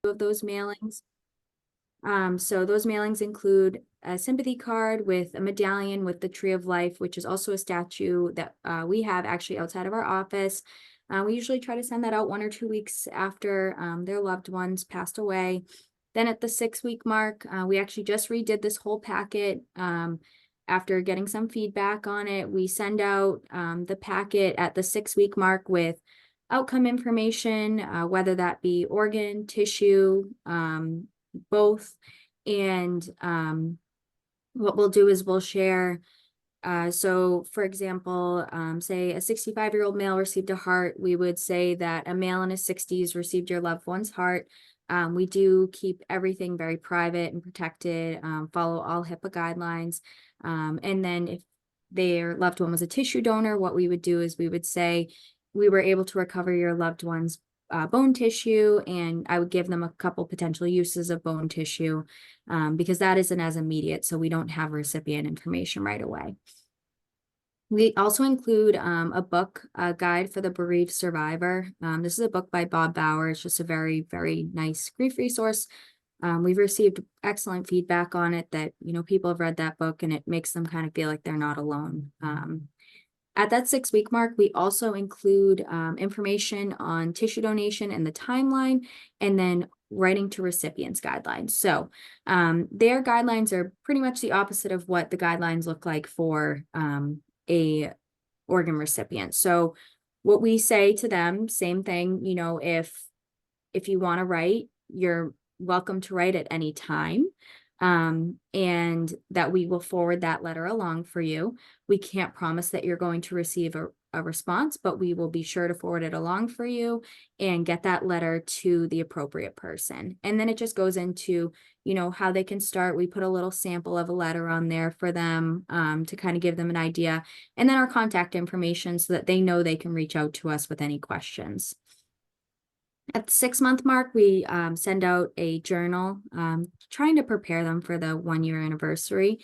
of those mailings. So those mailings include a sympathy card with a medallion with the Tree of Life, which is also a statue that we have actually outside of our office. We usually try to send that out 1 or 2 weeks after their loved ones passed away. Then at the 6-week mark, we actually just redid this whole packet. After getting some feedback on it, we send out the packet at the 6-week mark with outcome information, whether that be organ, tissue, both. And what we'll do is we'll share. So for example, say a 65-year-old male received a heart, we would say that a male in his 60s received your loved one's heart. We do keep everything very private and protected, follow all HIPAA guidelines. And then if their loved one was a tissue donor, what we would do is we would say, we were able to recover your loved one's bone tissue, and I would give them a couple potential uses of bone tissue because that isn't as immediate, so we don't have recipient information right away. We also include a book, a guide for the bereaved survivor. This is a book by Bob Bauer. It's just a very, very nice grief resource. We've received excellent feedback on it that, people have read that book and it makes them kind of feel like they're not alone. At that 6-week mark, we also include information on tissue donation and the timeline, and then writing to recipients guidelines. So their guidelines are pretty much the opposite of what the guidelines look like for a organ recipient. So what we say to them, same thing, if you want to write, you're welcome to write at any time. And that we will forward that letter along for you. We can't promise that you're going to receive a response, but we will be sure to forward it along for you and get that letter to the appropriate person. And then it just goes into, how they can start. We put a little sample of a letter on there for them to kind of give them an idea, and then our contact information so that they know they can reach out to us with any questions. At the 6-month mark, we send out a journal, trying to prepare them for the 1-year anniversary.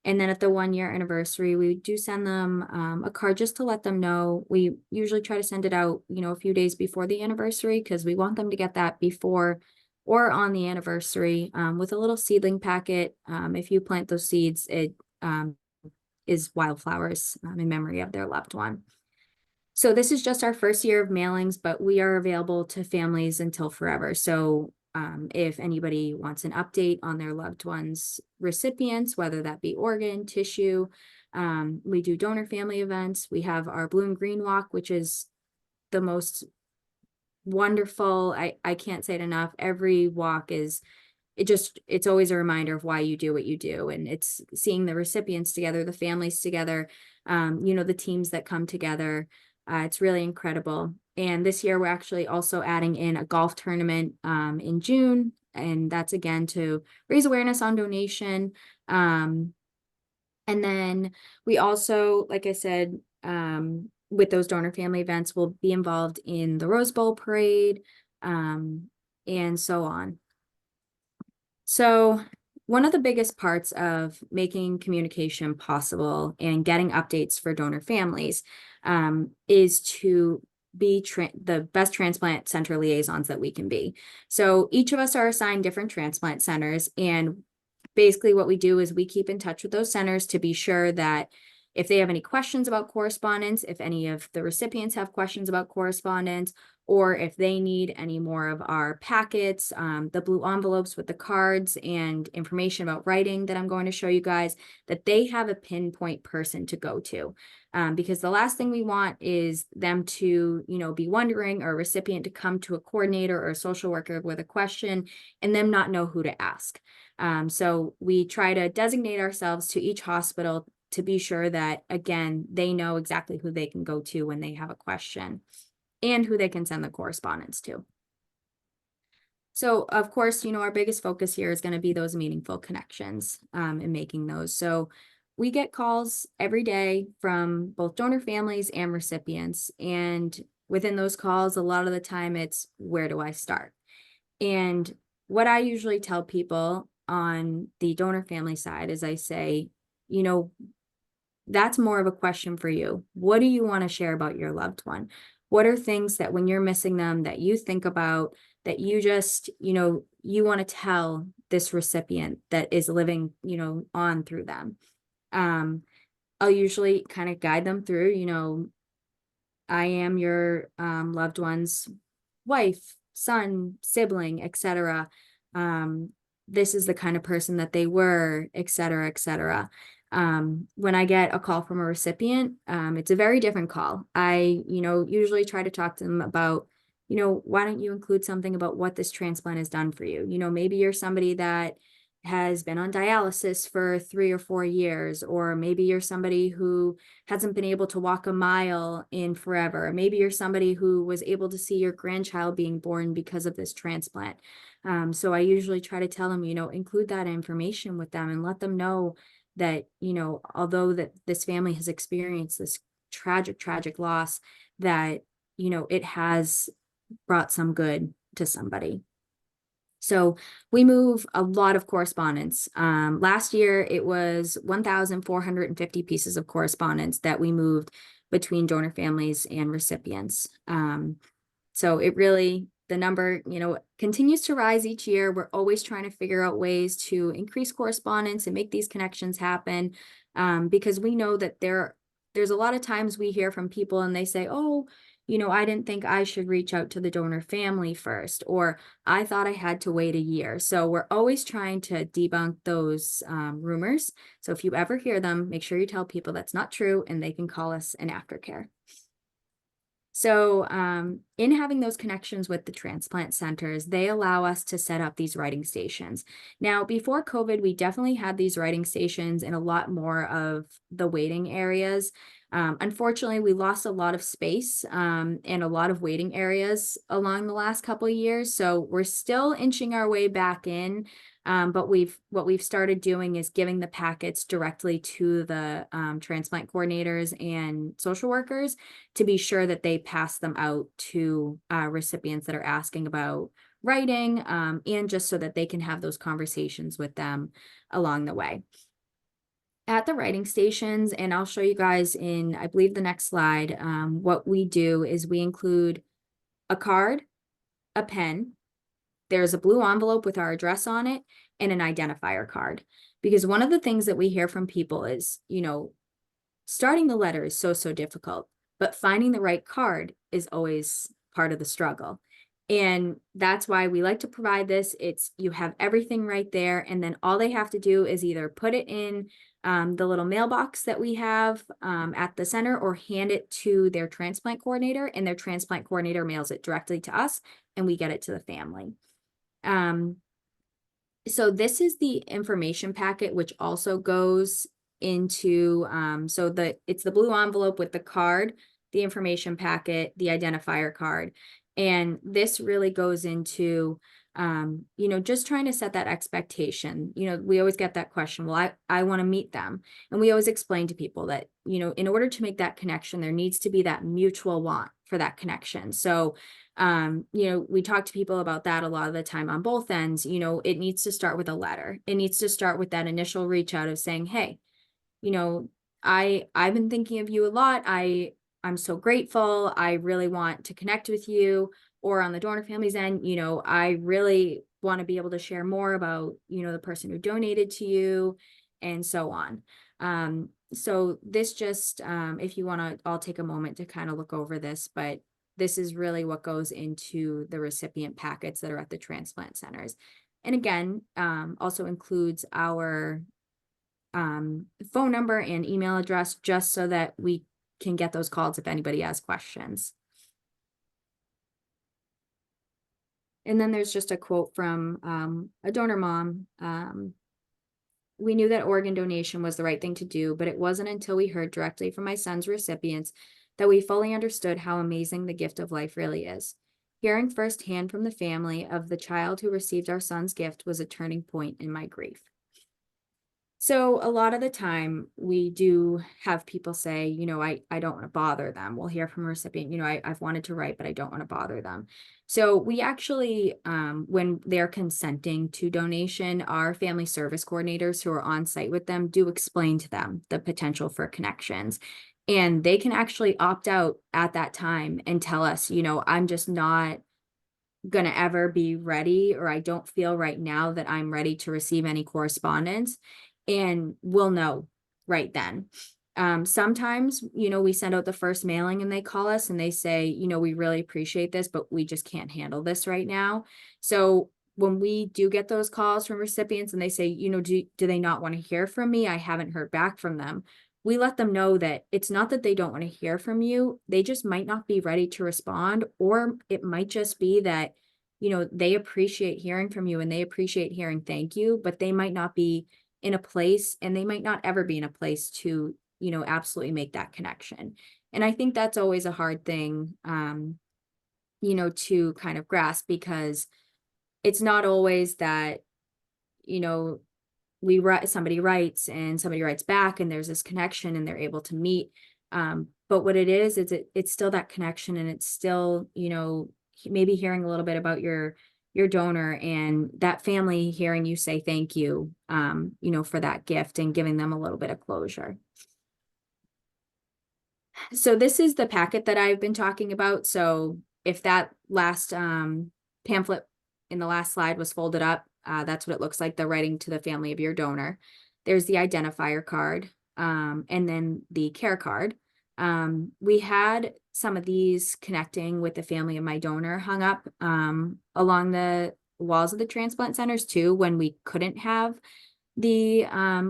And then at the 1-year anniversary, we do send them a card just to let them know. We usually try to send it out, a few days before the anniversary because we want them to get that before or on the anniversary with a little seedling packet. If you plant those seeds, it is wildflowers in memory of their loved one. So this is just our first year of mailings, but we are available to families until forever. So if anybody wants an update on their loved ones' recipients, whether that be organ, tissue, we do donor family events. We have our Blue and Green Walk, which is the most wonderful. I can't say it enough. Every walk is, it's always a reminder of why you do what you do. And it's seeing the recipients together, the families together, the teams that come together. It's really incredible. And this year, we're actually also adding in a golf tournament in June. And that's, again, to raise awareness on donation. And then we also, like I said, with those donor family events, we'll be involved in the Rose Bowl parade and so on. So one of the biggest parts of making communication possible and getting updates for donor families is to be the best transplant center liaisons that we can be. So each of us are assigned different transplant centers, and basically what we do is we keep in touch with those centers to be sure that if they have any questions about correspondence, if any of the recipients have questions about correspondence, or if they need any more of our packets, the blue envelopes with the cards and information about writing that I'm going to show you guys, that they have a pinpoint person to go to. Because the last thing we want is them to, be wondering, or a recipient to come to a coordinator or a social worker with a question and them not know who to ask. So we try to designate ourselves to each hospital to be sure that, again, they know exactly who they can go to when they have a question and who they can send the correspondence to. So, of course, our biggest focus here is going to be those meaningful connections and making those. So we get calls every day from both donor families and recipients. And within those calls, a lot of the time it's, where do I start? And what I usually tell people on the donor family side is I say, that's more of a question for you. What do you want to share about your loved one? What are things that when you're missing them that you think about, that you just, you want to tell this recipient that is living, on through them? I'll usually kind of guide them through, I am your loved one's wife, son, sibling, etc. This is the kind of person that they were, etc., etc. When I get a call from a recipient, it's a very different call. I, usually try to talk to them about, why don't you include something about what this transplant has done for you? Maybe you're somebody that has been on dialysis for 3 or 4 years, or maybe you're somebody who hasn't been able to walk a mile in forever. Maybe you're somebody who was able to see your grandchild being born because of this transplant. So I usually try to tell them, include that information with them and let them know that, although that this family has experienced this tragic, tragic loss, that, it has brought some good to somebody. So we move a lot of correspondence. Last year, it was 1,450 pieces of correspondence that we moved between donor families and recipients. So it really, the number, continues to rise each year. We're always trying to figure out ways to increase correspondence and make these connections happen, because we know that there's a lot of times we hear from people and they say, oh, I didn't think I should reach out to the donor family first, or I thought I had to wait a year. So we're always trying to debunk those rumors. So if you ever hear them, make sure you tell people that's not true and they can call us in Aftercare. So in having those connections with the transplant centers, they allow us to set up these writing stations. Now, before COVID, we definitely had these writing stations in a lot more of the waiting areas. Unfortunately, we lost a lot of space and a lot of waiting areas along the last couple of years. So we're still inching our way back in. But what we've started doing is giving the packets directly to the transplant coordinators and social workers to be sure that they pass them out to recipients that are asking about writing, and just so that they can have those conversations with them along the way. At the writing stations, and I'll show you guys in, I believe, the next slide, what we do is we include a card, a pen. There's a blue envelope with our address on it and an identifier card. Because one of the things that we hear from people is, starting the letter is so difficult, but finding the right card is always part of the struggle. And that's why we like to provide this. You have everything right there. And then all they have to do is either put it in the little mailbox that we have at the center, or hand it to their transplant coordinator, and their transplant coordinator mails it directly to us and we get it to the family. So this is the information packet, which also goes into, it's the blue envelope with the card, the information packet, the identifier card. And this really goes into, just trying to set that expectation. We always get that question, well, I want to meet them. And we always explain to people that, in order to make that connection, there needs to be that mutual want for that connection. So, we talk to people about that a lot of the time on both ends. It needs to start with a letter. It needs to start with that initial reach out of saying, hey, I've been thinking of you a lot. I'm so grateful. I really want to connect with you. Or on the donor family's end, I really want to be able to share more about, the person who donated to you, and so on. So this just, if you want to, I'll take a moment to kind of look over this, but this is really what goes into the recipient packets that are at the transplant centers. And again, also includes our phone number and email address, just so that we can get those calls if anybody has questions. And then there's just a quote from a donor mom. We knew that organ donation was the right thing to do, but it wasn't until we heard directly from my son's recipients that we fully understood how amazing the gift of life really is. Hearing firsthand from the family of the child who received our son's gift was a turning point in my grief. So a lot of the time we do have people say, I don't want to bother them. We'll hear from a recipient, I've wanted to write, but I don't want to bother them. So we actually, when they're consenting to donation, our family service coordinators who are on site with them do explain to them the potential for connections. And they can actually opt out at that time and tell us, I'm just not going to ever be ready, or I don't feel right now that I'm ready to receive any correspondence. And we'll know right then. Sometimes, we send out the first mailing and they call us and they say, we really appreciate this, but we just can't handle this right now. So when we do get those calls from recipients and they say, do they not want to hear from me? I haven't heard back from them. We let them know that it's not that they don't want to hear from you. They just might not be ready to respond, or it might just be that, they appreciate hearing from you and they appreciate hearing thank you, but they might not be in a place, and they might not ever be in a place to, absolutely make that connection. And I think that's always a hard thing, to kind of grasp, because it's not always that, you know, somebody writes and somebody writes back and there's this connection and they're able to meet. But what it is it's still that connection, and it's still, maybe hearing a little bit about your donor and that family hearing you say thank you, for that gift, and giving them a little bit of closure. So this is the packet that I've been talking about. So if that last pamphlet in the last slide was folded up, that's what it looks like, the writing to the family of your donor. There's the identifier card, and then the care card. We had some of these connecting with the family of my donor hung up along the walls of the transplant centers too, when we couldn't have the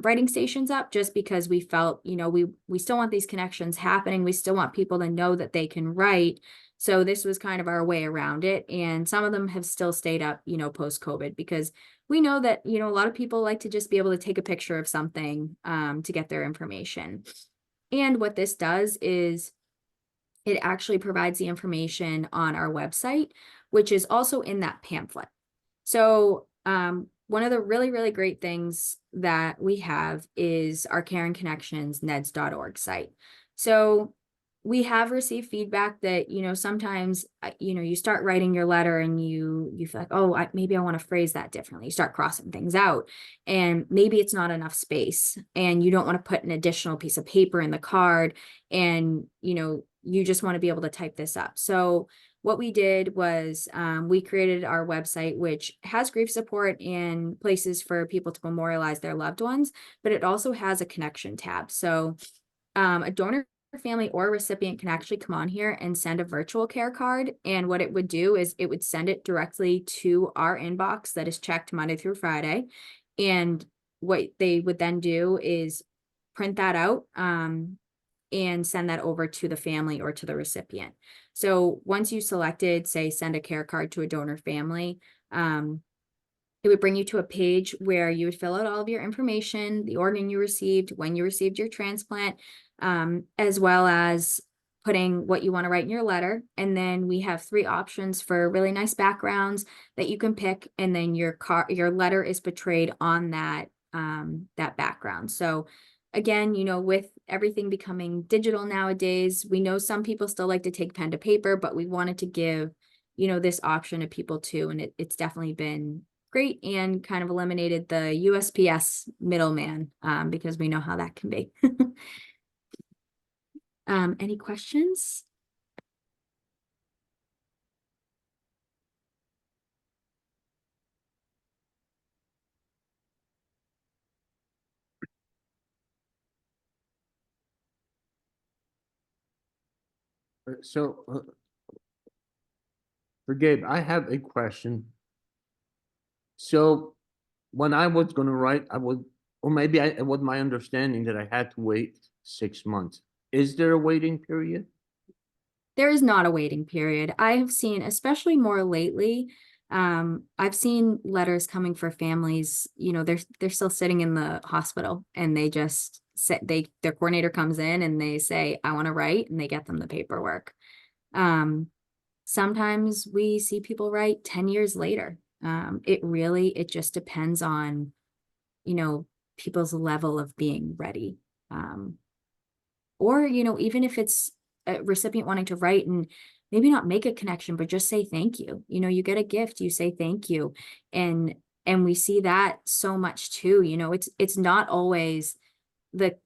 writing stations up, just because we felt, we still want these connections happening. We still want people to know that they can write. So this was kind of our way around it. And some of them have still stayed up, post-COVID, because we know that, a lot of people like to just be able to take a picture of something to get their information. And what this does is it actually provides the information on our website, which is also in that pamphlet. So one of the really, really great things that we have is our Care and Connections NEDS.org site. So we have received feedback that, sometimes, you start writing your letter and you feel like, oh, maybe I want to phrase that differently. You start crossing things out, and maybe it's not enough space, and you don't want to put an additional piece of paper in the card, and, you just want to be able to type this up. So what we did was we created our website, which has grief support and places for people to memorialize their loved ones, but it also has a connection tab. So a donor, family, or recipient can actually come on here and send a virtual care card. And what it would do is it would send it directly to our inbox that is checked Monday through Friday. And what they would then do is print that out and send that over to the family or to the recipient. So once you selected, say, send a care card to a donor family, it would bring you to a page where you would fill out all of your information, the organ you received, when you received your transplant, as well as putting what you want to write in your letter. And then we have 3 options for really nice backgrounds that you can pick. And then your letter is portrayed on that background. So again, with everything becoming digital nowadays, we know some people still like to take pen to paper, but we wanted to give, this option to people too. And it's definitely been great, and kind of eliminated the USPS middleman, because we know how that can be. Any questions? So, for Gabe, I have a question. So, when I was going to write, or maybe it was my understanding that I had to wait 6 months. Is there a waiting period? There is not a waiting period. I have seen, especially more lately, I've seen letters coming for families, they're still sitting in the hospital, and they just their coordinator comes in and they say, I want to write, and they get them the paperwork. Sometimes we see people write 10 years later. It just depends on, people's level of being ready. Or, even if it's a recipient wanting to write and maybe not make a connection, but just say thank you. You get a gift, you say thank you. And we see that so much too. It's not always the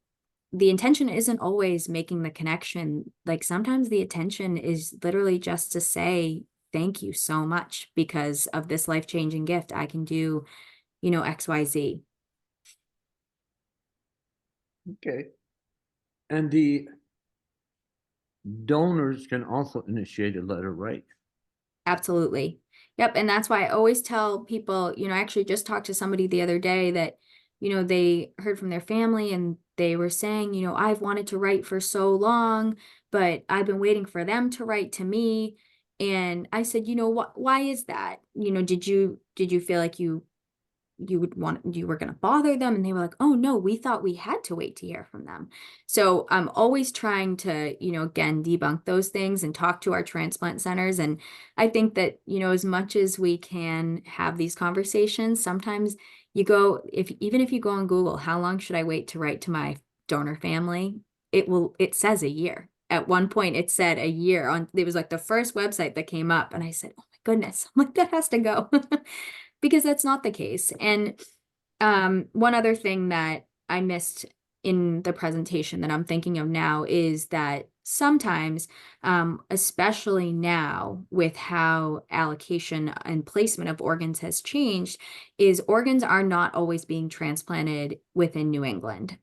the intention isn't always making the connection. Like sometimes the intention is literally just to say, thank you so much because of this life-changing gift. I can do, XYZ. Okay. And the donors can also initiate a letter, right? Absolutely. Yep. And that's why I always tell people, I actually just talked to somebody the other day that, they heard from their family and they were saying, I've wanted to write for so long, but I've been waiting for them to write to me. And I said, what, why is that? Did you feel like you were going to bother them? And they were like, oh no, we thought we had to wait to hear from them. So I'm always trying to, again, debunk those things and talk to our transplant centers. And I think that, as much as we can have these conversations, sometimes even if you go on Google, how long should I wait to write to my donor family? It says a year. At one point it said a year it was like the first website that came up. And I said, oh my goodness, I'm like, that has to go. Because that's not the case. And one other thing that I missed in the presentation that I'm thinking of now is that sometimes, especially now with how allocation and placement of organs has changed, is organs are not always being transplanted within New England.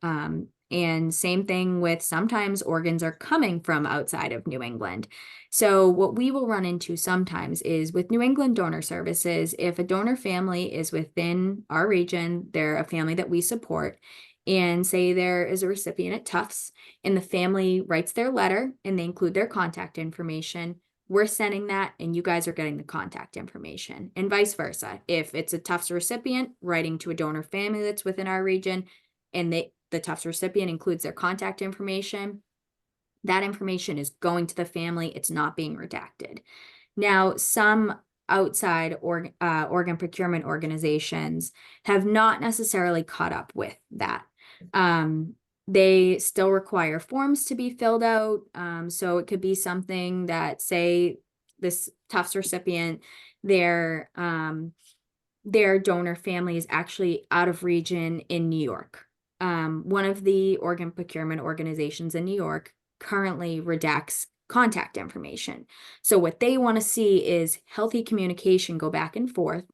And same thing with sometimes organs are coming from outside of New England. So what we will run into sometimes is with New England Donor Services, if a donor family is within our region, they're a family that we support, and say there is a recipient at Tufts, and the family writes their letter and they include their contact information, we're sending that and you guys are getting the contact information, and vice versa. If it's a Tufts recipient writing to a donor family that's within our region and the Tufts recipient includes their contact information, that information is going to the family. It's not being redacted. Now, some outside organ procurement organizations have not necessarily caught up with that. They still require forms to be filled out. So it could be something that, say, this Tufts recipient, their donor family is actually out of region in New York. One of the organ procurement organizations in New York currently redacts contact information. So what they want to see is healthy communication go back and forth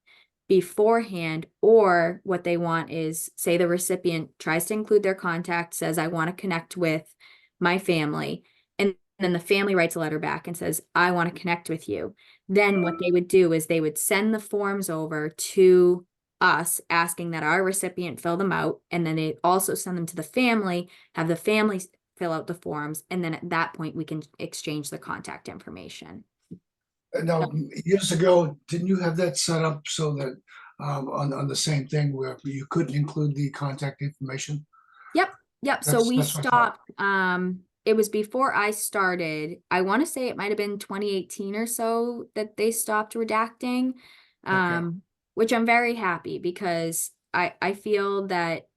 beforehand, or what they want is, say the recipient tries to include their contact, says, I want to connect with my family, and then the family writes a letter back and says, I want to connect with you. Then what they would do is they would send the forms over to us asking that our recipient fill them out, and then they also send them to the family, have the family fill out the forms, and then at that point we can exchange the contact information. Now, years ago, didn't you have that set up so that on the same thing where you couldn't include the contact information? Yep. So we That's what I thought. stopped, it was before I started. I want to say it might have been 2018 or so that they stopped redacting. Okay. Which I'm very happy, because I feel that,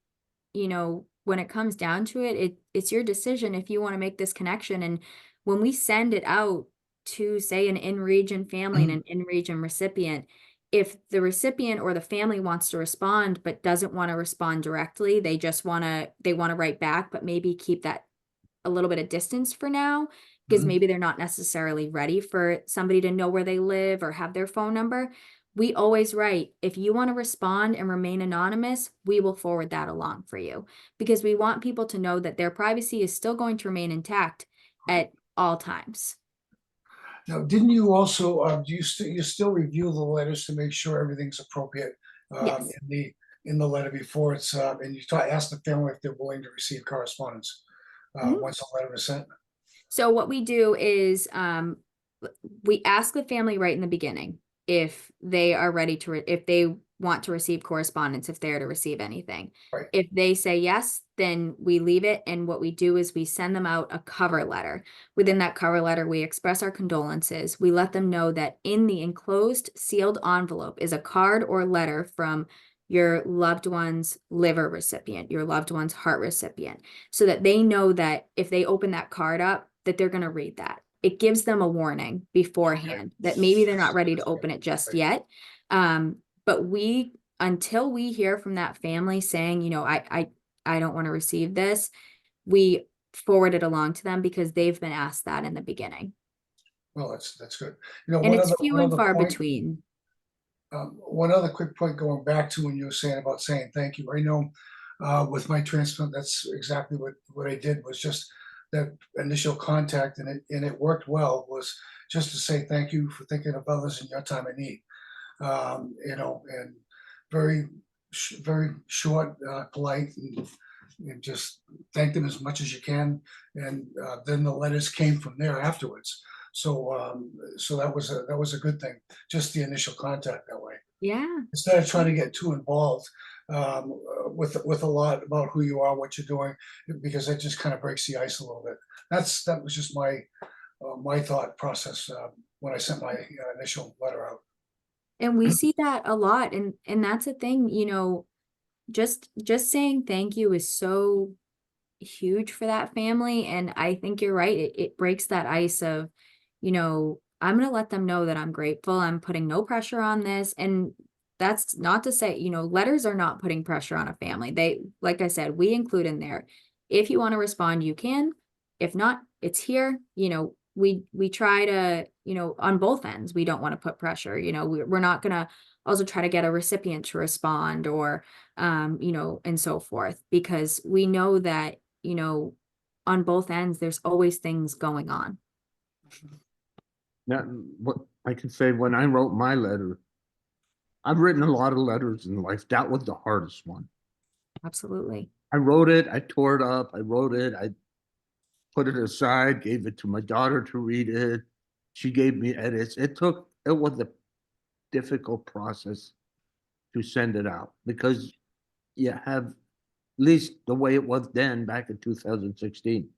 when it comes down to it, it's your decision if you want to make this connection. And when we send it out to, say, an in-region family and an in-region recipient, if the recipient or the family wants to respond but doesn't want to respond directly, they want to write back, but maybe keep that a little bit of distance for now, because maybe they're not necessarily ready for somebody to know where they live or have their phone number. We always write, if you want to respond and remain anonymous, we will forward that along for you, because we want people to know that their privacy is still going to remain intact at all times. Now, didn't you also do you still review the letters to make sure everything's appropriate Yes. in the letter before it's and you ask the family if they're willing to receive correspondence once a letter is sent? So what we do is we ask the family right in the beginning if they are ready to, if they want to receive correspondence, if they're to receive anything. Right. If they say yes, then we leave it. And what we do is we send them out a cover letter. Within that cover letter, we express our condolences. We let them know that in the enclosed sealed envelope is a card or letter from your loved one's liver recipient, your loved one's heart recipient, so that they know that if they open that card up, that they're going to read that. It gives them a warning beforehand that maybe they're not ready to open it just yet. But until we hear from that family saying, I don't want to receive this, we forward it along to them because they've been asked that in the beginning. Well, that's good. You know, And it's few and far between. One other quick point going back to when you were saying about saying thank you. I know with my transplant, that's exactly what I did, was just that initial contact, and it worked well, was just to say thank you for thinking of others in your time of need. You know, and very very short, polite, and just thank them as much as you can. And then the letters came from there afterwards. So that was a good thing. Just the initial contact that way, Yeah. instead of trying to get too involved with a lot about who you are, what you're doing, because that just kind of breaks the ice a little bit. That was just my thought process when I sent my initial letter out. And we see that a lot. And that's a thing, you know, just saying thank you is so huge for that family. And I think you're right. It breaks that ice of, you know, I'm going to let them know that I'm grateful. I'm putting no pressure on this. And that's not to say, you know, letters are not putting pressure on a family. They, like I said, we include in there. If you want to respond, you can. If not, it's here. You know, we try to, you know, on both ends, we don't want to put pressure. You know, we're not going to also try to get a recipient to respond or, you know, and so forth, because we know that, you know, on both ends, there's always things going on. Now, what I can say, when I wrote my letter, I've written a lot of letters in life. That was the hardest one. Absolutely. I wrote it, I tore it up, I wrote it, I put it aside, gave it to my daughter to read it. She gave me edits. It was a difficult process to send it out, because you have, at least the way it was then back in 2016,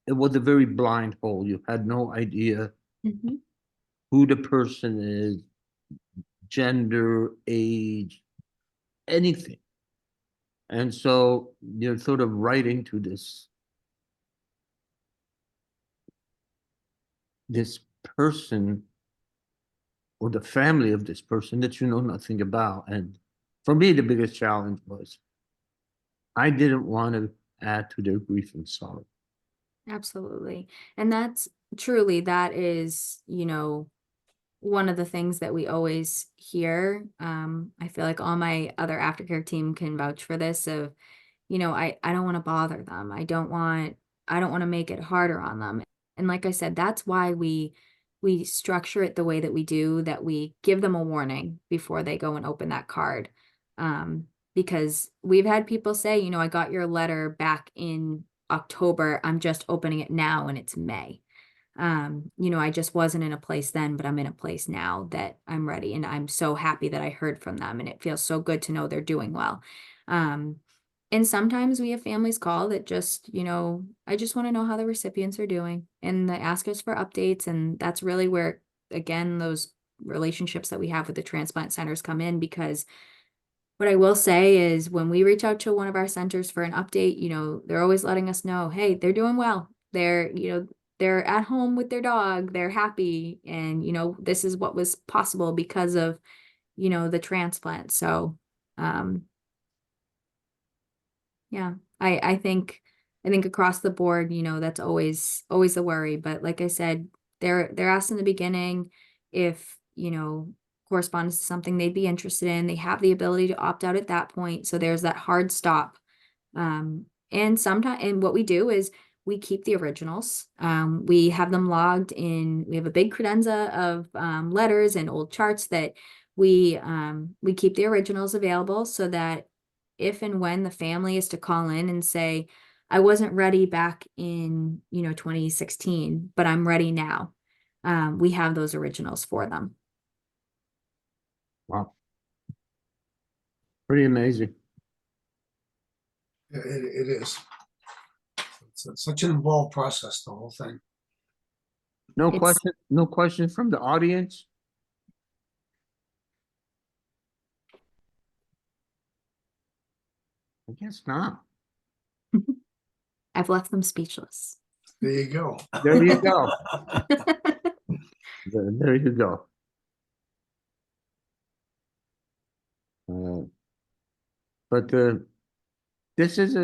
it was a very blind hole. You had no idea Mhm. who the person is, gender, age, anything. And so you're sort of writing to this person, or the family of this person that you know nothing about. And for me, the biggest challenge was I didn't want to add to their grief and sorrow. Absolutely. And that's truly, that is, you know, one of the things that we always hear. I feel like all my other aftercare team can vouch for this of, you know, I don't want to bother them. I don't want to make it harder on them. And like I said, that's why we structure it the way that we do, that we give them a warning before they go and open that card. Because we've had people say, you know, I got your letter back in October. I'm just opening it now and it's May. You know, I just wasn't in a place then, but I'm in a place now that I'm ready. And I'm so happy that I heard from them. And it feels so good to know they're doing well. Um, and sometimes we have families call that just, you know, I just want to know how the recipients are doing. And they ask us for updates. And that's really where, again, those relationships that we have with the transplant centers come in, because what I will say is when we reach out to one of our centers for an update, you know, they're always letting us know, hey, they're doing well. They're, you know, they're at home with their dog, they're happy. And, you know, this is what was possible because of, you know, the transplant. So, um, yeah, I think across the board, you know, that's always the worry. But like I said, they're asked in the beginning if, you know, correspondence is something they'd be interested in. They have the ability to opt out at that point. So there's that hard stop. And sometimes, and what we do is we keep the originals. We have them logged in. We have a big credenza of letters and old charts that we keep the originals available so that if and when the family is to call in and say, I wasn't ready back in, you know, 2016, but I'm ready now. We have those originals for them. Wow. Pretty amazing. It is. It's such an involved process, the whole thing. It's No question from the audience? I guess not. I've left them speechless. There you go. There you go. There you go. But this is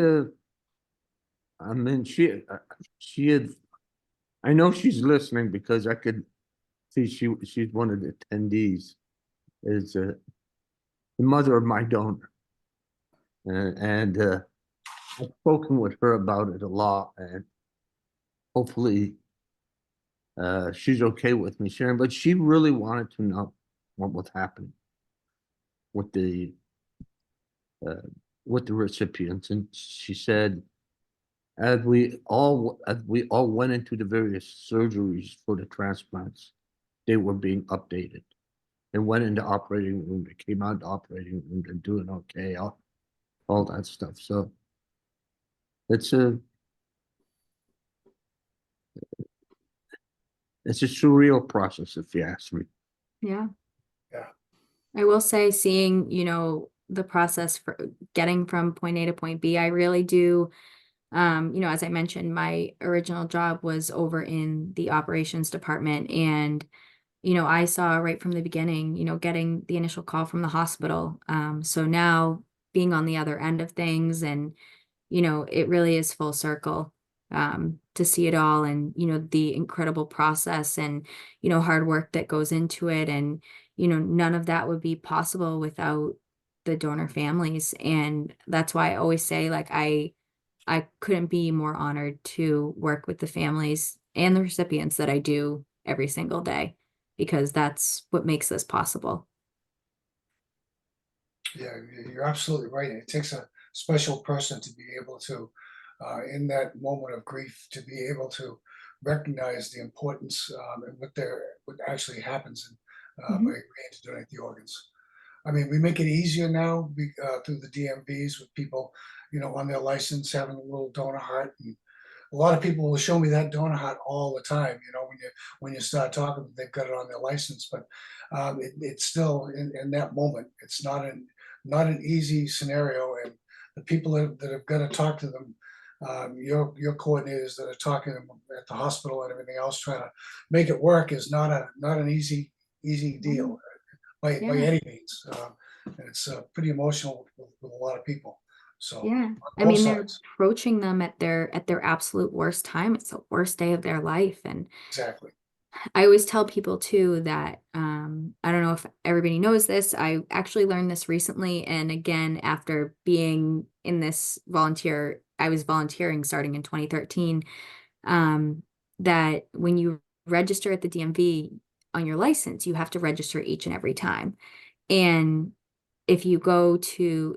I mean, she had, I know she's listening because I could see she's one of the attendees, is the mother of my donor. And I've spoken with her about it a lot, and hopefully she's okay with me sharing, but she really wanted to know what was happening with the uh, recipients. And she said, as we all went into the various surgeries for the transplants, they were being updated. They went into operating room, they came out of the operating room, they're doing okay, all that stuff. So it's a surreal process, if you ask me. Yeah. Yeah. I will say, seeing, the process for getting from point A to point B, I really do. As I mentioned, my original job was over in the operations department, and I saw right from the beginning, getting the initial call from the hospital. So now being on the other end of things, and it really is full circle, to see it all, and the incredible process, and hard work that goes into it, and none of that would be possible without the donor families. And that's why I always say, like, I couldn't be more honored to work with the families and the recipients that I do every single day, because that's what makes this possible. Yeah, you're absolutely right. It takes a special person to be able to, in that moment of grief, to be able to recognize the importance, and what actually happens by Mhm. agreeing to donate the organs. I mean, we make it easier now through the DMVs with people, on their license having a little donor heart, and a lot of people will show me that donut hut all the time. When you start talking, they've got it on their license, but it's still in that moment. It's not an easy scenario, and the people that have got to talk to them, your coordinators that are talking to them at the hospital and everything else, trying to make it work is not an easy deal by Yeah. any means, and it's pretty emotional with a lot of people. So Yeah. on I both mean, they're sides, approaching them at their absolute worst time. It's the worst day of their life. And exactly. I always tell people too that, I don't know if everybody knows this. I actually learned this recently. And again, after being in this I was volunteering starting in 2013, that when you register at the DMV on your license, you have to register each and every time. And if you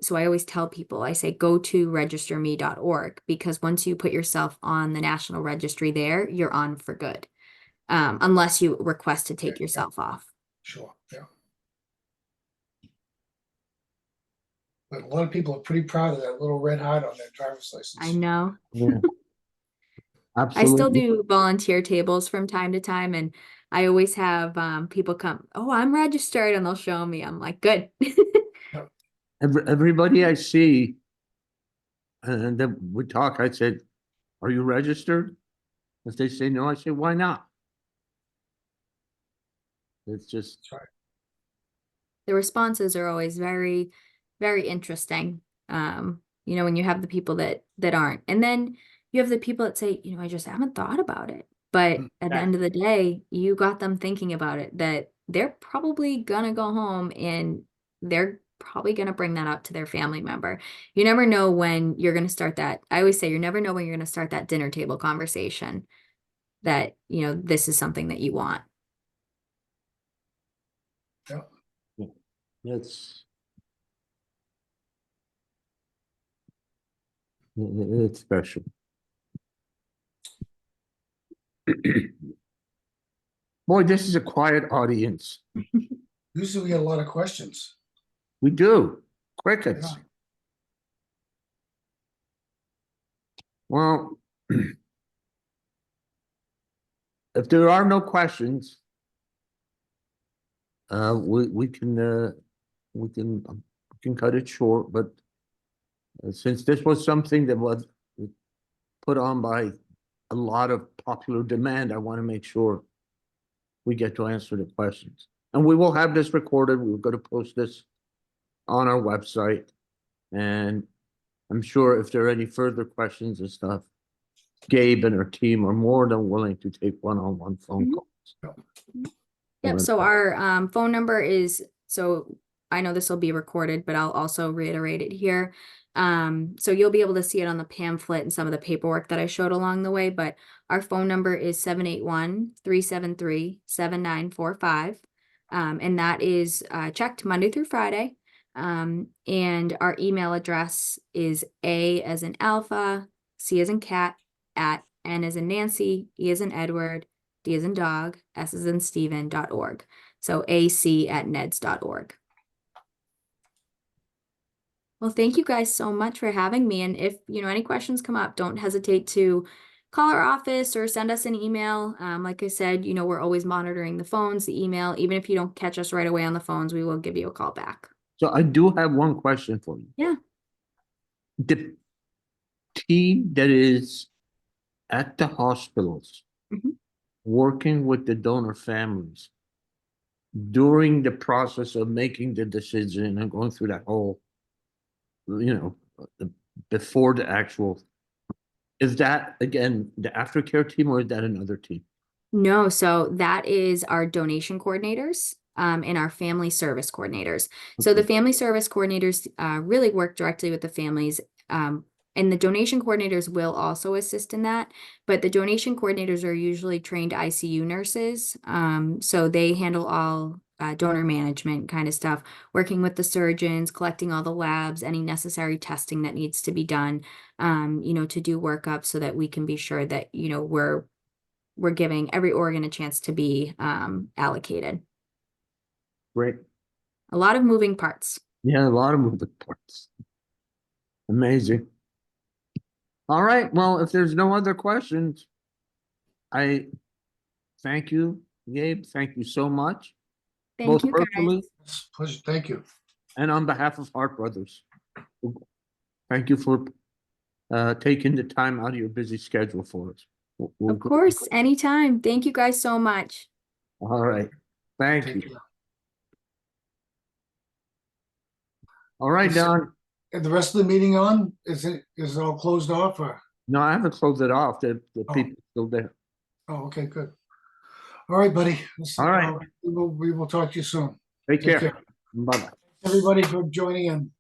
so I always tell people, I say, go to registerme.org, because once you put yourself on the national registry there, you're on for good. Unless you request to take Yeah, yourself off. sure. Yeah. But a lot of people are pretty proud of that little red heart on their driver's I license. know. Yeah, I still absolutely. do volunteer tables from time to time, and I always have people come, oh, I'm registered, and they'll show me. I'm like, good. Yeah, Everybody I see, and then we talk, I said, are you registered? If they say no, I say, why not? It's just, that's right. The responses are always very, very interesting. When you have the people that aren't. And then you have the people that say, I just haven't thought about it. But Mm, at the end of the day, you got them thinking about it, that they're probably gonna go home, and they're probably gonna bring that up to their family member. You never know when you're gonna start that. I always say, you never know when you're gonna start that dinner table conversation, that, this is something that you want. yeah. it's, it's special. Boy, this is a quiet audience. Usually we get a lot of questions. We do. Crickets. Yeah. Well, if there are no questions, we can cut it short, but since this was something that was put on by a lot of popular demand, I want to make sure we get to answer the questions. And we will have this recorded. We're going to post this on our website. And I'm sure if there are any further questions and stuff, Gabe and her team are more than willing to take one-on-one phone Mhm. calls. Yep, Alright. so our phone number is, so I know this will be recorded, but I'll also reiterate it here. So you'll be able to see it on the pamphlet and some of the paperwork that I showed along the way, but our phone number is 781-373-7945. And that is checked Monday through Friday. And our email address is A as in Alpha, C as in cat, at N as in Nancy, E as in Edward, D as in dog, S as in Stephen.org. So ac@neds.org. Well, thank you guys so much for having me. And if, any questions come up, don't hesitate to call our office or send us an email. Like I said, we're always monitoring the phones, the email. Even if you don't catch us right away on the phones, we will give you a call back. So I do have one question for you. Yeah. The team that is at the hospitals Mhm. working with the donor families during the process of making the decision and going through that whole, before the actual, is that again the aftercare team or is that another team? No, so that is our donation coordinators and our family service coordinators. So the Okay. family service coordinators really work directly with the families. And the donation coordinators will also assist in that, but the donation coordinators are usually trained ICU nurses. So they handle all donor management kind of stuff, working with the surgeons, collecting all the labs, any necessary testing that needs to be done, to do workup so that we can be sure that, we're giving every organ a chance to be allocated. Great. A lot of moving parts. Yeah, a lot of moving parts. Amazing. All right. Well, if there's no other questions, I thank you, Gabe. Thank you so much. Thank Both you, guys. personally It's a pleasure. Thank you. and on behalf of Heart Brothers. Thank you for taking the time out of your busy schedule for us. Of course, anytime. Thank you guys so much. All right. Thank Take you. care. All right, Is- Don. And the rest of the meeting on? Is it all closed off or? No, I haven't closed it off. The Oh. people are still there. Oh, okay, good. All right, buddy. All right. We will talk to you soon. Take Take care. care. Bye-bye. Everybody for joining in.